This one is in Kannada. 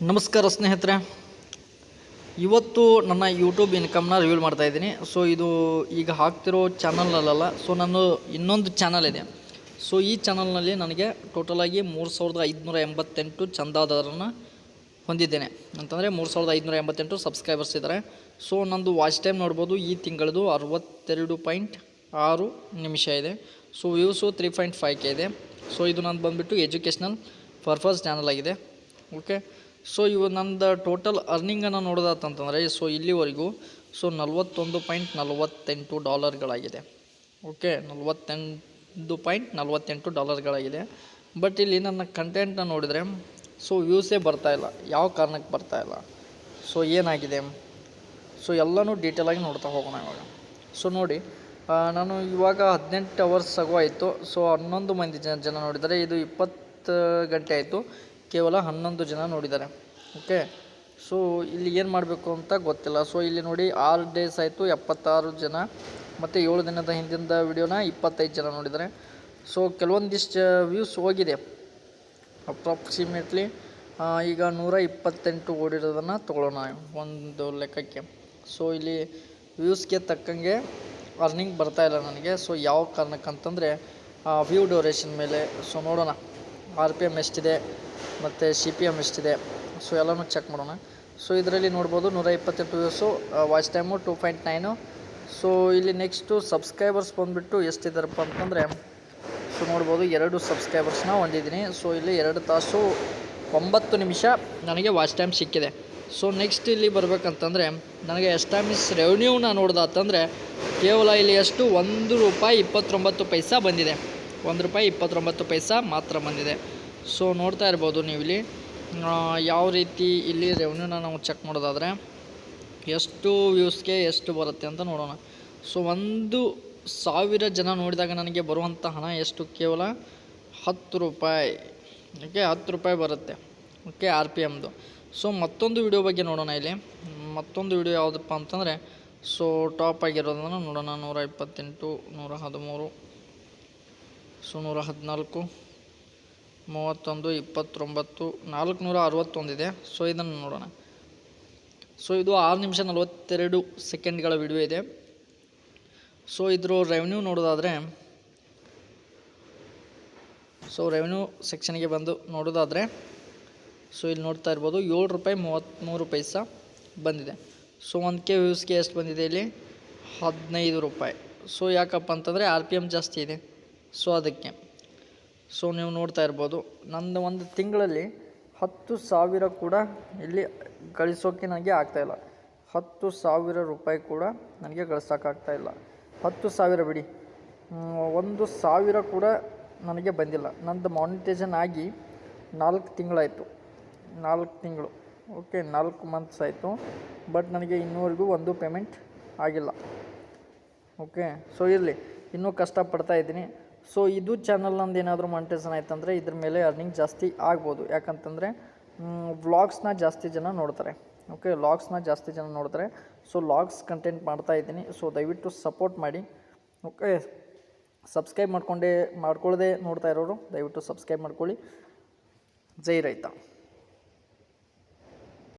ನಮಸ್ಕಾರ ಸ್ನೇಹಿತರೆ, ಇವತ್ತು ನನ್ನ ಯೂಟ್ಯೂಬ್ ಇನ್ಕಮ್ನ ರಿವೀಲ್ ಮಾಡ್ತಾ ಇದ್ದೀನಿ. ಸೊ ಇದು ಈಗ ಹಾಕ್ತಿರೋ ಚಾನಲ್ನಲ್ಲ, ಸೊ ನಾನು ಇನ್ನೊಂದು ಚಾನಲ್ ಇದೆ. ಸೊ ಈ ಚಾನಲ್ನಲ್ಲಿ ನನಗೆ ಟೋಟಲಾಗಿ 3588 ಚಂದಾದಾರರನ್ನು ಹೊಂದಿದ್ದೇನೆ. ಅಂತಂದರೆ 3588 ಸಬ್ಸ್ಕ್ರೈಬರ್ಸ್ ಇದ್ದಾರೆ. ಸೊ ನಂದು ವಾಚ್ ಟೈಮ್ ನೋಡ್ಬೋದು, ಈ ತಿಂಗಳದು 62.6 ನಿಮಿಷ ಇದೆ. ಸೊ ವ್ಯೂಸು 3.5K ಇದೆ. ಸೊ ಇದು ನಂದು ಬಂದುಬಿಟ್ಟು ಎಜುಕೇಷ್ನಲ್ ಪರ್ಪಸ್ ಚಾನಲ್ ಆಗಿದೆ. ಓಕೆ, ಸೊ ಇವು ನಂದು ಟೋಟಲ್ ಅರ್ನಿಂಗನ್ನು ನೋಡೋದಾತಂತಂದರೆ ಸೊ ಇಲ್ಲಿವರೆಗೂ ಸೊ $41.48 ಓಕೆ, $41.48 ಬಟ್ ಇಲ್ಲಿ ನನ್ನ ಕಂಟೆಂಟ್ನ ನೋಡಿದರೆ ಸೊ ವ್ಯೂಸೇ ಬರ್ತಾಯಿಲ್ಲ. ಯಾವ ಕಾರಣಕ್ಕೆ ಬರ್ತಾಯಿಲ್ಲ, ಸೊ ಏನಾಗಿದೆ, ಸೊ ಎಲ್ಲನೂ ಡೀಟೇಲಾಗಿ ನೋಡ್ತಾ ಹೋಗೋಣ ಇವಾಗ. ಸೊ ನೋಡಿ, ನಾನು ಇವಾಗ 18 ಅವರ್ಸ್ ಆಯಿತು. ಸೊ 11 ಮಂದಿ ಜನ ನೋಡಿದ್ದಾರೆ. ಇದು 20 ಗಂಟೆ ಆಯಿತು, ಕೇವಲ 11 ಜನ ನೋಡಿದ್ದಾರೆ. ಓಕೆ, ಸೊ ಇಲ್ಲಿ ಏನು ಮಾಡಬೇಕು ಅಂತ ಗೊತ್ತಿಲ್ಲ. ಸೊ ಇಲ್ಲಿ ನೋಡಿ 6 ಡೇಸ್ ಆಯಿತು, 76 ಜನ, ಮತ್ತು 7 ದಿನದ ಹಿಂದಿನ ವಿಡಿಯೋನ 25 ಜನ ನೋಡಿದ್ದಾರೆ. ಸೊ ಕೆಲವೊಂದಿಷ್ಟು ವ್ಯೂಸ್ ಹೋಗಿದೆ, ಅಪ್ರಾಕ್ಸಿಮೇಟ್ಲಿ ಈಗ 128 ಓಡಿರೋದನ್ನು ತೊಗೊಳ್ಳೋಣ ಒಂದು ಲೆಕ್ಕಕ್ಕೆ. ಸೊ ಇಲ್ಲಿ ವ್ಯೂಸ್ಗೆ ತಕ್ಕಂಗೆ ಅರ್ನಿಂಗ್ ಬರ್ತಾಯಿಲ್ಲ ನನಗೆ. ಸೊ ಯಾವ ಕಾರಣಕ್ಕಂತಂದರೆ ವ್ಯೂ ಡ್ಯೂರೇಷನ್ ಮೇಲೆ. ಸೊ ನೋಡೋಣ RPM ಎಷ್ಟಿದೆ ಮತ್ತು CPM ಎಷ್ಟಿದೆ, ಸೊ ಎಲ್ಲನೂ ಚೆಕ್ ಮಾಡೋಣ. ಸೊ ಇದರಲ್ಲಿ ನೋಡ್ಬೋದು 128 ವ್ಯೂಸು, ವಾಚ್ ಟೈಮು 2.9. ಸೊ ಇಲ್ಲಿ ನೆಕ್ಸ್ಟು ಸಬ್ಸ್ಕ್ರೈಬರ್ಸ್ ಬಂದುಬಿಟ್ಟು ಎಷ್ಟಿದ್ದಾರಪ್ಪ ಅಂತಂದರೆ ಸೊ ನೋಡ್ಬೋದು 2 ಸಬ್ಸ್ಕ್ರೈಬರ್ಸ್ನ ಹೊಂದಿದ್ದೀನಿ. ಸೊ ಇಲ್ಲಿ 2 ತಾಸು 9 ನಿಮಿಷ ನನಗೆ ವಾಚ್ ಟೈಮ್ ಸಿಕ್ಕಿದೆ. ಸೊ ನೆಕ್ಸ್ಟ್ ಇಲ್ಲಿ ಬರಬೇಕಂತಂದರೆ ನನಗೆ ಎಸ್ಟಾಮಿಸ್ ರೆವೆನ್ಯೂನ ನೋಡ್ದಾತಂದರೆ ಕೇವಲ ಇಲ್ಲಿ ಎಷ್ಟು $1.29 ಬಂದಿದೆ. $1.29 ಮಾತ್ರ ಬಂದಿದೆ. ಸೊ ನೋಡ್ತಾ ಇರ್ಬೋದು ನೀವು ಇಲ್ಲಿ ಯಾವ ರೀತಿ ಇಲ್ಲಿ ರೆವೆನ್ಯೂನ ನಾವು ಚೆಕ್ ಮಾಡೋದಾದರೆ ಎಷ್ಟು ವ್ಯೂಸ್ಗೆ ಎಷ್ಟು ಬರುತ್ತೆ ಅಂತ ನೋಡೋಣ. ಸೊ 1,000 ಜನ ನೋಡಿದಾಗ ನನಗೆ ಬರುವಂಥ ಹಣ ಎಷ್ಟು, ಕೇವಲ $10. ಓಕೆ, $10 ಬರುತ್ತೆ. ಓಕೆ, RPMದು. ಸೊ ಮತ್ತೊಂದು ವಿಡಿಯೋ ಬಗ್ಗೆ ನೋಡೋಣ. ಇಲ್ಲಿ ಮತ್ತೊಂದು ವಿಡಿಯೋ ಯಾವುದಪ್ಪ ಅಂತಂದರೆ ಸೊ ಟಾಪ್ ಆಗಿರೋದನ್ನು ನೋಡೋಣ. 128, 113, ಸೊ 114, 31, 29, 461 ಇದೆ. ಸೊ ಇದನ್ನು ನೋಡೋಣ. ಸೊ ಇದು 6 ನಿಮಿಷ 42 ಸೆಕೆಂಡ್ಗಳ ವಿಡಿಯೋ ಇದೆ. ಸೊ ಇದ್ರ ರೆವೆನ್ಯೂ ನೋಡೋದಾದರೆ ಸೊ ರೆವೆನ್ಯೂ ಸೆಕ್ಷನ್ಗೆ ಬಂದು ನೋಡೋದಾದರೆ ಸೊ ಇಲ್ಲಿ ನೋಡ್ತಾ ಇರ್ಬೋದು $7.33 ಬಂದಿದೆ. ಸೊ 1K ವ್ಯೂಸ್ಗೆ ಎಷ್ಟು ಬಂದಿದೆ ಇಲ್ಲಿ $15. ಸೊ ಯಾಕಪ್ಪ ಅಂತಂದರೆ RPM ಜಾಸ್ತಿ ಇದೆ, ಸೊ ಅದಕ್ಕೆ. ಸೊ ನೀವು ನೋಡ್ತಾ ಇರ್ಬೋದು ನಂದು ಒಂದು ತಿಂಗಳಲ್ಲಿ 10,000 ಕೂಡ ಇಲ್ಲಿ ಗಳಿಸೋಕ್ಕೆ ನನಗೆ ಆಗ್ತಾಯಿಲ್ಲ. $10,000 ಕೂಡ ನನಗೆ ಗಳಿಸೋಕ್ಕಾಗ್ತಾಯಿಲ್ಲ. 10,000 ಬಿಡಿ, 1,000 ಕೂಡ ನನಗೆ ಬಂದಿಲ್ಲ. ನಂದು ಮಾನಿಟೈಸೇಷನ್ ಆಗಿ 4 ತಿಂಗಳಾಯಿತು. 4 ತಿಂಗಳು, ಓಕೆ, 4 ಮಂತ್ಸ್ ಆಯಿತು. ಬಟ್ ನನಗೆ ಇನ್ನೂವರೆಗೂ ಒಂದು ಪೇಮೆಂಟ್ ಆಗಿಲ್ಲ. ಓಕೆ, ಸೊ ಇರಲಿ, ಇನ್ನೂ ಕಷ್ಟಪಡ್ತಾ ಇದ್ದೀನಿ. ಸೊ ಇದು ಚಾನಲ್ ನಂದು ಏನಾದರೂ ಮಾನಿಟೈಸೇಷನ್ ಆಯ್ತಂದರೆ ಇದ್ರ ಮೇಲೆ ಅರ್ನಿಂಗ್ ಜಾಸ್ತಿ ಆಗ್ಬೋದು. ಯಾಕಂತಂದರೆ ವ್ಲಾಗ್ಸ್ನ ಜಾಸ್ತಿ ಜನ ನೋಡ್ತಾರೆ. ಓಕೆ, ವ್ಲಾಗ್ಸ್ನ ಜಾಸ್ತಿ ಜನ ನೋಡ್ತಾರೆ. ಸೊ ವ್ಲಾಗ್ಸ್ ಕಂಟೆಂಟ್ ಮಾಡ್ತಾ ಇದ್ದೀನಿ. ಸೊ ದಯವಿಟ್ಟು ಸಪೋರ್ಟ್ ಮಾಡಿ. ಓಕೆ, ಮಾಡ್ಕೊಳ್ಳದೆ ನೋಡ್ತಾ ಇರೋರು ದಯವಿಟ್ಟು ಸಬ್ಸ್ಕ್ರೈಬ್ ಮಾಡ್ಕೊಳ್ಳಿ. ಜೈ ರೈತ.